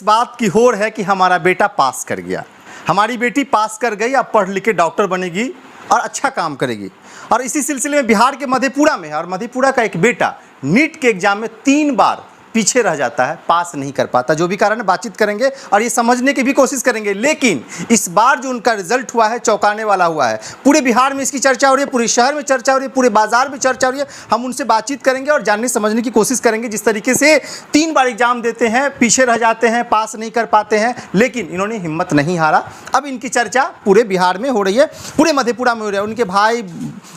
इस बात की होड़ है कि हमारा बेटा पास कर गया, हमारी बेटी पास कर गई, अब पढ़ लिख के डॉक्टर बनेगी और अच्छा काम करेगी। और इसी सिलसिले में बिहार के मधेपुरा में है, और मधेपुरा का एक बेटा नीट के एग्जाम में 3 बार पीछे रह जाता है, पास नहीं कर पाता। जो भी कारण है बातचीत करेंगे और ये समझने की भी कोशिश करेंगे। लेकिन इस बार जो उनका रिजल्ट हुआ है चौंकाने वाला हुआ है। पूरे बिहार में इसकी चर्चा हो रही है, पूरे शहर में चर्चा हो रही है, पूरे बाजार में चर्चा हो रही है। हम उनसे बातचीत करेंगे और जानने समझने की कोशिश करेंगे। जिस तरीके से 3 बार एग्जाम देते हैं, पीछे रह जाते हैं, पास नहीं कर पाते हैं, लेकिन इन्होंने हिम्मत नहीं हारा। अब इनकी चर्चा पूरे बिहार में हो रही है, पूरे मधेपुरा में हो रही है। उनके भाई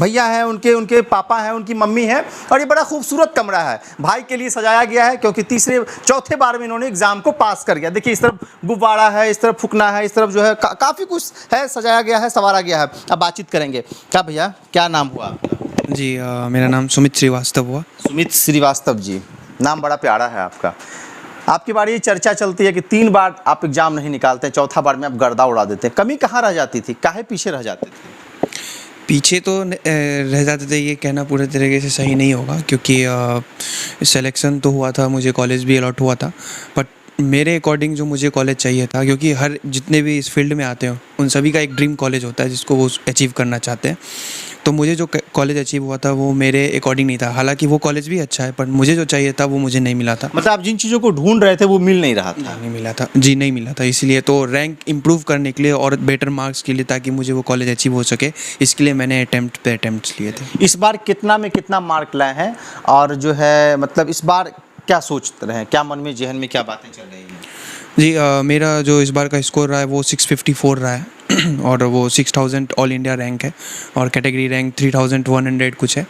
भैया हैं, उनके पापा हैं, उनकी मम्मी है, और ये बड़ा खूबसूरत कमरा है। भाई के लिए सजाया गया है क्योंकि चौथे बार में इन्होंने एग्जाम को पास कर गया। देखिए, इस तरफ गुब्बारा है, इस तरफ फुकना है, इस तरफ जो है काफ़ी कुछ है, सजाया गया है, संवारा गया है। अब बातचीत करेंगे। क्या भैया, क्या नाम हुआ आपका? जी मेरा नाम सुमित श्रीवास्तव हुआ। सुमित श्रीवास्तव जी, नाम बड़ा प्यारा है आपका। आपकी बार ये चर्चा चलती है कि 3 बार आप एग्जाम नहीं निकालते, चौथा बार में आप गर्दा उड़ा देते हैं। कमी कहाँ रह जाती थी, काहे पीछे रह जाते थे? पीछे तो रह जाते थे, ये कहना पूरे तरीके से सही नहीं होगा, क्योंकि सिलेक्शन तो हुआ था, मुझे कॉलेज भी अलॉट हुआ था। बट मेरे अकॉर्डिंग जो मुझे कॉलेज चाहिए था, क्योंकि हर जितने भी इस फील्ड में आते हो उन सभी का एक ड्रीम कॉलेज होता है जिसको वो अचीव करना चाहते हैं। तो मुझे जो कॉलेज अचीव हुआ था वो मेरे अकॉर्डिंग नहीं था। हालांकि वो कॉलेज भी अच्छा है, पर मुझे जो चाहिए था वो मुझे नहीं मिला था। मतलब आप जिन चीज़ों को ढूंढ रहे थे वो मिल नहीं रहा था? नहीं मिला था जी, नहीं मिला था। इसलिए तो रैंक इम्प्रूव करने के लिए और बेटर मार्क्स के लिए, ताकि मुझे वो कॉलेज अचीव हो सके, इसके लिए मैंने अटेम्प्ट्स लिए थे। इस बार कितना में कितना मार्क लाए हैं, और जो है मतलब इस बार क्या सोच रहे हैं, क्या मन में जहन में क्या बातें चल रही हैं? जी मेरा जो इस बार का स्कोर रहा है वो 654 रहा है और वो 6000 ऑल इंडिया रैंक है, और कैटेगरी रैंक 3100 कुछ है।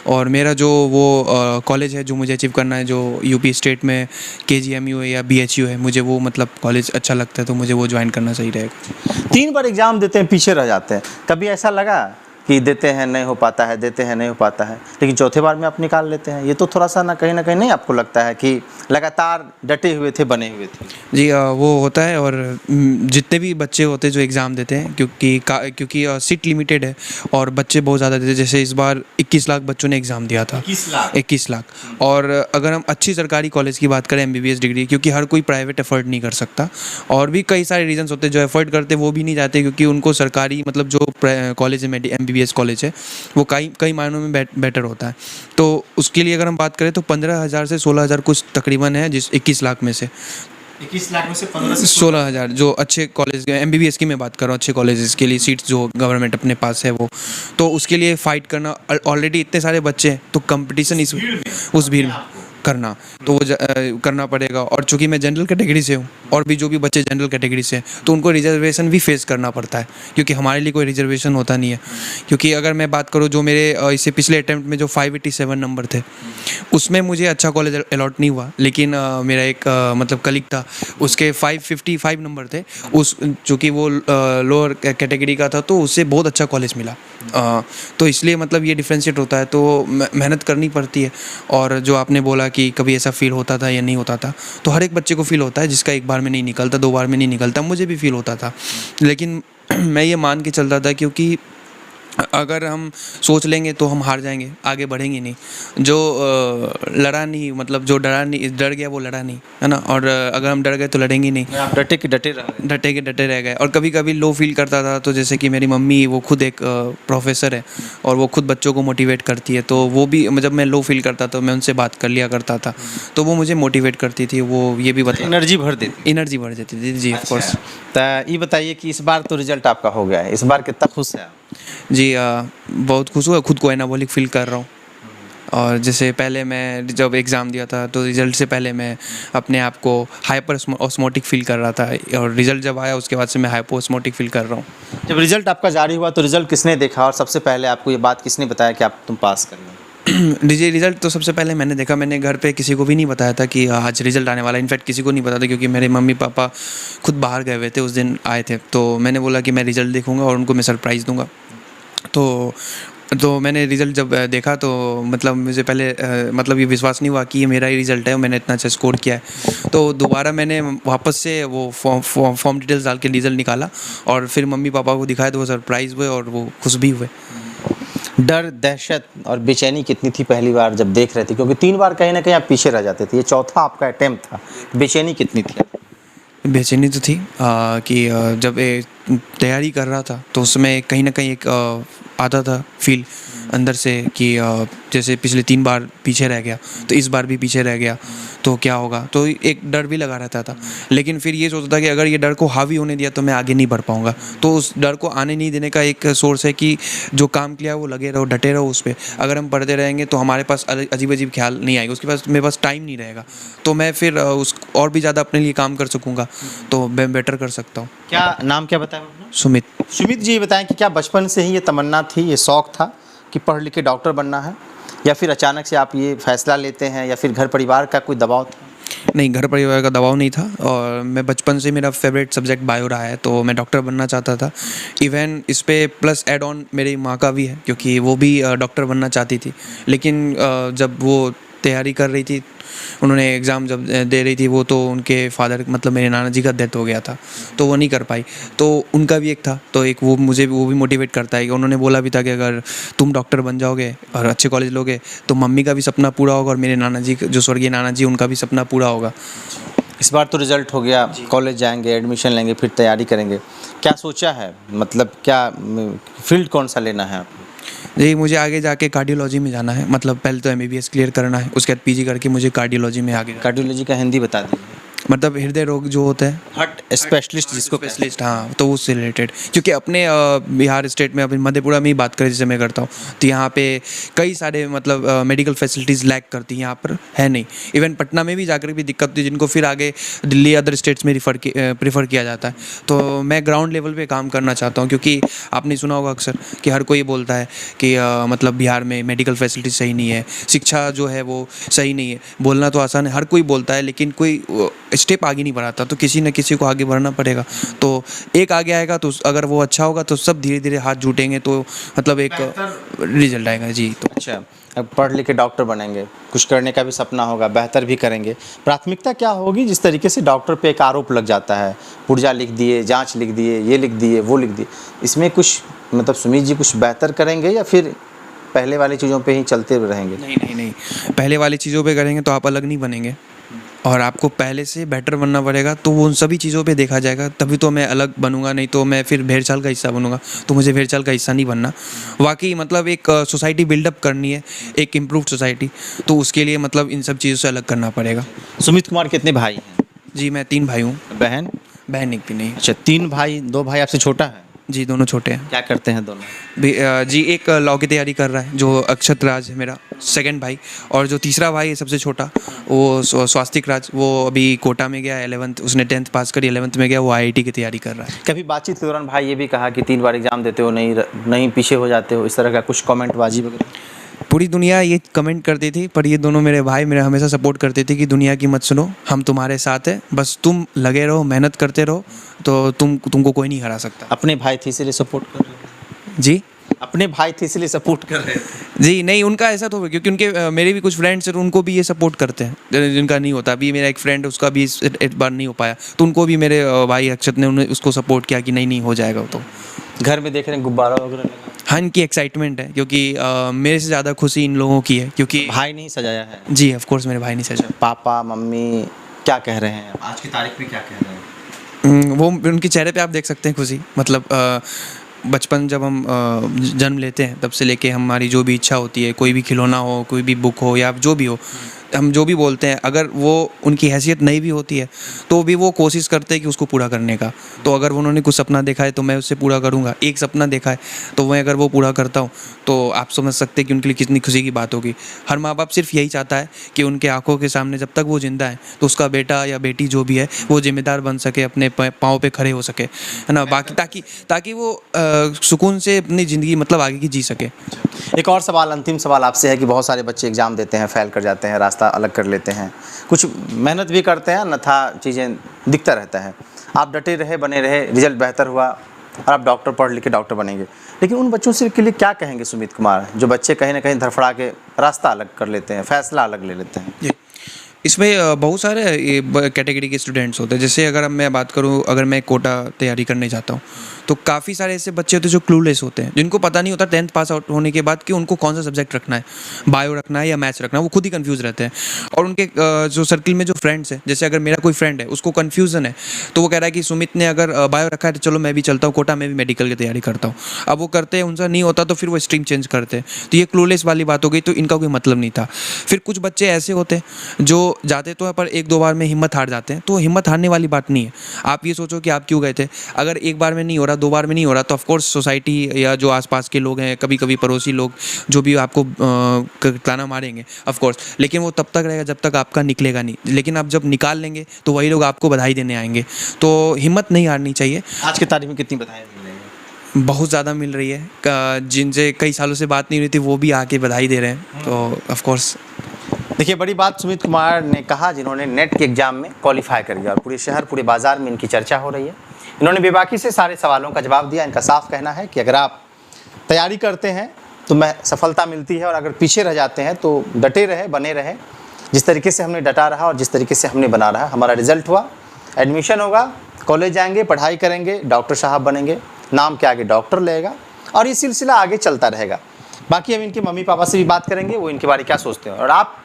और मेरा जो वो कॉलेज है जो मुझे अचीव करना है, जो यूपी स्टेट में KGMU है या BHU है, मुझे वो मतलब कॉलेज अच्छा लगता है, तो मुझे वो ज्वाइन करना सही रहेगा। 3 बार एग्जाम देते हैं, पीछे रह जाते हैं, कभी ऐसा लगा कि देते हैं नहीं हो पाता है, देते हैं नहीं हो पाता है, लेकिन चौथे बार में आप निकाल लेते हैं? ये तो थोड़ा सा ना कहीं नहीं आपको लगता है कि लगातार डटे हुए थे, बने हुए थे? जी वो होता है। और जितने भी बच्चे होते हैं जो एग्ज़ाम देते हैं, क्योंकि सीट लिमिटेड है और बच्चे बहुत ज़्यादा देते हैं। जैसे इस बार 21 लाख बच्चों ने एग्ज़ाम दिया था। 21 लाख। और अगर हम अच्छी सरकारी कॉलेज की बात करें, MBBS डिग्री, क्योंकि हर कोई प्राइवेट एफर्ट नहीं कर सकता, और भी कई सारे रीजंस होते हैं। जो एफर्ट करते वो भी नहीं जाते, क्योंकि उनको सरकारी मतलब जो कॉलेज है, MBBS कॉलेज है, वो कई मायनों में बेटर होता है। तो उसके लिए अगर हम बात करें तो 15,000 से 16,000 कुछ तकरीबन है, जिस 21 लाख में से 21 लाख में से 15 से 16,000 जो अच्छे कॉलेज, MBBS की मैं बात कर रहा हूँ, अच्छे कॉलेजेस के लिए सीट्स जो गवर्नमेंट अपने पास है वो, तो उसके लिए फ़ाइट करना, ऑलरेडी इतने सारे बच्चे हैं, तो कंपटीशन उस भीड़ में करना, तो वो करना पड़ेगा। और चूंकि मैं जनरल कैटेगरी से हूँ, और भी जो भी बच्चे जनरल कैटेगरी से हैं, तो उनको रिजर्वेशन भी फेस करना पड़ता है, क्योंकि हमारे लिए कोई रिजर्वेशन होता नहीं है। क्योंकि अगर मैं बात करूँ जो मेरे इससे पिछले अटैम्प्ट में जो 587 नंबर थे, उसमें मुझे अच्छा कॉलेज अलॉट नहीं हुआ। लेकिन मेरा एक मतलब कलीग था, उसके 555 नंबर थे, चूँकि वो लोअर कैटेगरी का था, तो उससे बहुत अच्छा कॉलेज मिला। तो इसलिए मतलब ये डिफ्रेंशिएट होता है, तो मेहनत करनी पड़ती है। और जो आपने बोला कि कभी ऐसा फील होता था या नहीं होता था, तो हर एक बच्चे को फील होता है, जिसका 1 बार में नहीं निकलता, 2 बार में नहीं निकलता। मुझे भी फील होता था, लेकिन मैं ये मान के चलता था, क्योंकि अगर हम सोच लेंगे तो हम हार जाएंगे, आगे बढ़ेंगे नहीं। जो लड़ा नहीं, मतलब जो डर गया वो लड़ा नहीं, है ना। और अगर हम डर गए तो लड़ेंगे नहीं, आप डटे के डटे रह गए। और कभी कभी लो फील करता था, तो जैसे कि मेरी मम्मी, वो खुद एक प्रोफेसर है और वो खुद बच्चों को मोटिवेट करती है, तो वो भी जब मैं लो फील करता तो मैं उनसे बात कर लिया करता था, तो वो मुझे मोटिवेट करती थी। वो ये भी बता, एनर्जी भर देती थी जी, ऑफ कोर्स। तो ये बताइए कि इस बार तो रिजल्ट आपका हो गया है, इस बार कितना खुश है आप? जी बहुत खुश हुआ, खुद को एनाबॉलिक फील कर रहा हूँ। और जैसे पहले मैं जब एग्ज़ाम दिया था, तो रिज़ल्ट से पहले मैं अपने आप को हाइपर ऑस्मोटिक फील कर रहा था, और रिज़ल्ट जब आया उसके बाद से मैं हाइपो ऑस्मोटिक फील कर रहा हूँ। जब रिजल्ट आपका जारी हुआ तो रिजल्ट किसने देखा, और सबसे पहले आपको ये बात किसने बताया कि तुम पास कर लो? रिज़ल्ट तो सबसे पहले मैंने देखा, मैंने घर पे किसी को भी नहीं बताया था कि आज रिज़ल्ट आने वाला है। इनफैक्ट किसी को नहीं पता था, क्योंकि मेरे मम्मी पापा खुद बाहर गए हुए थे, उस दिन आए थे। तो मैंने बोला कि मैं रिज़ल्ट देखूँगा और उनको मैं सरप्राइज़ दूँगा। तो मैंने रिज़ल्ट जब देखा, तो मतलब मुझे पहले मतलब ये विश्वास नहीं हुआ कि ये मेरा ही रिज़ल्ट है, मैंने इतना अच्छा स्कोर किया है। तो दोबारा मैंने वापस से वो फॉर्म डिटेल्स डाल के रिज़ल्ट निकाला, और फिर मम्मी पापा को दिखाया, तो वो सरप्राइज़ हुए और वो खुश भी हुए। डर, दहशत और बेचैनी कितनी थी पहली बार जब देख रहे थे, क्योंकि 3 बार कहीं ना कहीं आप पीछे रह जाते थे, ये चौथा आपका अटेम्प्ट था, बेचैनी कितनी थी? बेचैनी तो थी कि जब तैयारी कर रहा था तो उसमें कहीं ना कहीं एक आता था फील अंदर से कि जैसे पिछले 3 बार पीछे रह गया तो इस बार भी पीछे रह गया तो क्या होगा, तो एक डर भी लगा रहता था। लेकिन फिर ये सोचता था कि अगर ये डर को हावी होने दिया तो मैं आगे नहीं बढ़ पाऊँगा। तो उस डर को आने नहीं देने का एक सोर्स है कि जो काम किया है वो लगे रहो, डटे रहो उस पर। अगर हम पढ़ते रहेंगे तो हमारे पास अजीब अजीब ख्याल नहीं आएगा, उसके पास मेरे पास टाइम नहीं रहेगा, तो मैं फिर उस और भी ज़्यादा अपने लिए काम कर सकूँगा, तो मैं बेटर कर सकता हूँ। क्या नाम क्या बताया आपने? सुमित। सुमित जी, ये बताएं कि क्या बचपन से ही ये तमन्ना थी, ये शौक़ था कि पढ़ लिख के डॉक्टर बनना है, या फिर अचानक से आप ये फैसला लेते हैं, या फिर घर परिवार का कोई दबाव था? नहीं, घर परिवार का दबाव नहीं था, और मैं बचपन से मेरा फेवरेट सब्जेक्ट बायो रहा है, तो मैं डॉक्टर बनना चाहता था। इवन इस पे प्लस ऐड ऑन मेरी माँ का भी है, क्योंकि वो भी डॉक्टर बनना चाहती थी। लेकिन जब वो तैयारी कर रही थी, उन्होंने एग्ज़ाम जब दे रही थी वो, तो उनके फादर मतलब मेरे नाना जी का डेथ हो गया था, तो वो नहीं कर पाई। तो उनका भी एक था, तो एक वो मुझे वो भी मोटिवेट करता है कि उन्होंने बोला भी था कि अगर तुम डॉक्टर बन जाओगे और अच्छे कॉलेज लोगे तो मम्मी का भी सपना पूरा होगा, और मेरे नाना जी जो स्वर्गीय नाना जी उनका भी सपना पूरा होगा। इस बार तो रिजल्ट हो गया, कॉलेज जाएंगे, एडमिशन लेंगे, फिर तैयारी करेंगे, क्या सोचा है, मतलब क्या फील्ड कौन सा लेना है आपको? जी, मुझे आगे जाके कार्डियोलॉजी में जाना है, मतलब पहले तो एमबीबीएस क्लियर करना है, उसके बाद पीजी करके मुझे कार्डियोलॉजी में आगे कार्डियोलॉजी का हिंदी बता दीजिए। मतलब हृदय रोग जो होता है, हार्ट स्पेशलिस्ट जिसको स्पेशलिस्ट, हाँ, तो उससे रिलेटेड। क्योंकि अपने बिहार स्टेट में, अपने मधेपुरा में ही बात करें जैसे मैं करता हूँ, तो यहाँ पे कई सारे मतलब मेडिकल फैसिलिटीज़ लैक करती हैं, यहाँ पर है नहीं। इवन पटना में भी जाकर भी दिक्कत होती है, जिनको फिर आगे दिल्ली अदर स्टेट्स में प्रीफर किया जाता है। तो मैं ग्राउंड लेवल पे काम करना चाहता हूँ, क्योंकि आपने सुना होगा अक्सर कि हर कोई बोलता है कि मतलब बिहार में मेडिकल फैसिलिटी सही नहीं है, शिक्षा जो है वो सही नहीं है। बोलना तो आसान है, हर कोई बोलता है, लेकिन कोई स्टेप आगे नहीं बढ़ाता, तो किसी न किसी को आगे बढ़ना पड़ेगा। तो एक आगे आएगा, तो अगर वो अच्छा होगा तो सब धीरे धीरे हाथ जुटेंगे, तो मतलब एक रिजल्ट आएगा। जी, तो अच्छा, अब पढ़ लिख के डॉक्टर बनेंगे, कुछ करने का भी सपना होगा, बेहतर भी करेंगे। प्राथमिकता क्या होगी? जिस तरीके से डॉक्टर पे एक आरोप लग जाता है, पुर्जा लिख दिए, जांच लिख दिए, ये लिख दिए, वो लिख दिए, इसमें कुछ मतलब सुमित जी कुछ बेहतर करेंगे या फिर पहले वाली चीज़ों पे ही चलते रहेंगे? नहीं, पहले वाली चीज़ों पे करेंगे तो आप अलग नहीं बनेंगे, और आपको पहले से बेटर बनना पड़ेगा, तो वो उन सभी चीज़ों पे देखा जाएगा, तभी तो मैं अलग बनूंगा। नहीं तो मैं फिर भेड़चाल का हिस्सा बनूंगा, तो मुझे भेड़चाल का हिस्सा नहीं बनना। वाकई मतलब एक सोसाइटी बिल्डअप करनी है, एक इम्प्रूव्ड सोसाइटी, तो उसके लिए मतलब इन सब चीज़ों से अलग करना पड़ेगा। सुमित कुमार कितने भाई हैं? जी, मैं 3 भाई हूँ। बहन? बहन एक भी नहीं। अच्छा, 3 भाई, 2 भाई आपसे छोटा है? जी, दोनों छोटे हैं। क्या करते हैं दोनों? जी, एक लॉ की तैयारी कर रहा है, जो अक्षत राज है मेरा सेकंड भाई, और जो तीसरा भाई है सबसे छोटा, वो स्वास्तिक राज, वो अभी कोटा में गया 11th, उसने 10th पास करी, 11th में गया, वो आईआईटी की तैयारी कर रहा है। कभी बातचीत के दौरान भाई ये भी कहा कि 3 बार एग्जाम देते हो, नहीं पीछे हो जाते हो, इस तरह का कुछ कमेंटबाजी वगैरह? पूरी दुनिया ये कमेंट करती थी, पर ये दोनों मेरे भाई मेरे हमेशा सपोर्ट करते थे कि दुनिया की मत सुनो, हम तुम्हारे साथ हैं, बस तुम लगे रहो, मेहनत करते रहो, तो तुमको कोई नहीं हरा सकता। अपने भाई थे इसलिए सपोर्ट कर रहे हो? जी, अपने भाई थे इसलिए सपोर्ट कर रहे थे? जी नहीं, उनका ऐसा तो क्योंकि उनके मेरे भी कुछ फ्रेंड्स हैं, उनको भी ये सपोर्ट करते हैं जिनका नहीं होता। अभी मेरा एक फ्रेंड है, उसका भी इस बार नहीं हो पाया, तो उनको भी मेरे भाई अक्षत ने उसको सपोर्ट किया कि नहीं हो जाएगा। तो घर में देख रहे हैं गुब्बारा वगैरह लगा? हाँ, इनकी एक्साइटमेंट है, क्योंकि मेरे से ज़्यादा खुशी इन लोगों की है, क्योंकि भाई नहीं सजाया है? जी, ऑफ कोर्स मेरे भाई नहीं सजा। पापा मम्मी क्या कह रहे हैं आज की तारीख में, क्या कह रहे हैं? वो उनके चेहरे पे आप देख सकते हैं खुशी। मतलब बचपन जब हम जन्म लेते हैं तब से लेके हमारी जो भी इच्छा होती है, कोई भी खिलौना हो, कोई भी बुक हो, या जो भी हो, हम जो भी बोलते हैं, अगर वो उनकी हैसियत नहीं भी होती है तो भी वो कोशिश करते हैं कि उसको पूरा करने का। तो अगर उन्होंने कुछ सपना देखा है तो मैं उससे पूरा करूँगा। एक सपना देखा है तो मैं अगर वो पूरा करता हूँ तो आप समझ सकते हैं कि उनके लिए कितनी खुशी की बात होगी। हर माँ बाप सिर्फ यही चाहता है कि उनके आंखों के सामने जब तक वो जिंदा है तो उसका बेटा या बेटी जो भी है वो जिम्मेदार बन सके, अपने पाँव पे खड़े हो सके, है ना, बाकी ताकि वो सुकून से अपनी ज़िंदगी मतलब आगे की जी सके। एक और सवाल, अंतिम सवाल आपसे है कि बहुत सारे बच्चे एग्ज़ाम देते हैं, फेल कर जाते हैं, रास्ता अलग कर लेते हैं, कुछ मेहनत भी करते हैं, अन्यथा चीज़ें दिखता रहता है। आप डटे रहे, बने रहे, रिजल्ट बेहतर हुआ और आप डॉक्टर पढ़ लिख के डॉक्टर बनेंगे। लेकिन उन बच्चों से के लिए क्या कहेंगे सुमित कुमार, जो बच्चे कहीं ना कहीं धड़फड़ा के रास्ता अलग कर लेते हैं, फैसला अलग ले लेते हैं? जी, इसमें बहुत सारे कैटेगरी के स्टूडेंट्स होते हैं। जैसे अगर मैं बात करूं, अगर मैं कोटा तैयारी करने जाता हूं तो काफ़ी सारे ऐसे बच्चे होते हैं जो क्लूलेस होते हैं, जिनको पता नहीं होता 10th पास आउट होने के बाद कि उनको कौन सा सब्जेक्ट रखना है, बायो रखना है या मैथ्स रखना है, वो खुद ही कंफ्यूज रहते हैं। और उनके जो सर्किल में जो फ्रेंड्स हैं, जैसे अगर मेरा कोई फ्रेंड है उसको कन्फ्यूज़न है, तो वो कह रहा है कि सुमित ने अगर बायो रखा है तो चलो मैं भी चलता हूँ कोटा, मैं भी मेडिकल की तैयारी करता हूँ। अब वो करते हैं, उनसे नहीं होता तो फिर वो स्ट्रीम चेंज करते हैं। तो ये क्लूलेस वाली बात हो गई, तो इनका कोई मतलब नहीं था। फिर कुछ बच्चे ऐसे होते हैं जो जाते तो हैं पर एक दो बार में हिम्मत हार जाते हैं, तो हिम्मत हारने वाली बात नहीं है। आप ये सोचो कि आप क्यों गए थे, अगर एक बार में नहीं हो रहा, दो बार में नहीं हो रहा, तो ऑफकोर्स सोसाइटी या जो आसपास के लोग हैं, कभी कभी पड़ोसी लोग जो भी आपको ताना मारेंगे ऑफकोर्स, लेकिन वो तब तक रहेगा जब तक आपका निकलेगा नहीं। लेकिन आप जब निकाल लेंगे तो वही लोग आपको बधाई देने आएंगे। तो हिम्मत नहीं हारनी चाहिए। आज की तारीख में कितनी बधाई मिल रही है? बहुत ज़्यादा मिल रही है, जिनसे कई सालों से बात नहीं हुई थी वो भी आके बधाई दे रहे हैं, तो ऑफकोर्स। देखिए, बड़ी बात सुमित कुमार ने कहा, जिन्होंने नेट के एग्ज़ाम में क्वालिफाई कर गया और पूरे शहर पूरे बाज़ार में इनकी चर्चा हो रही है। इन्होंने बेबाकी से सारे सवालों का जवाब दिया। इनका साफ कहना है कि अगर आप तैयारी करते हैं तो मैं सफलता मिलती है, और अगर पीछे रह जाते हैं तो डटे रहे, बने रहे। जिस तरीके से हमने डटा रहा और जिस तरीके से हमने बना रहा, हमारा रिजल्ट हुआ, एडमिशन होगा, कॉलेज जाएंगे, पढ़ाई करेंगे, डॉक्टर साहब बनेंगे, नाम के आगे डॉक्टर लगेगा, और ये सिलसिला आगे चलता रहेगा। बाकी हम इनके मम्मी पापा से भी बात करेंगे, वो इनके बारे में क्या सोचते हैं, और आप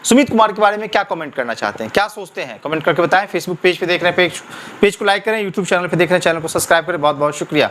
सुमित कुमार के बारे में क्या कमेंट करना चाहते हैं, क्या सोचते हैं, कमेंट करके बताएं। फेसबुक पेज पे देख रहे हैं, पेज को लाइक करें, यूट्यूब चैनल पे देख रहे हैं, चैनल को सब्सक्राइब करें। बहुत बहुत शुक्रिया।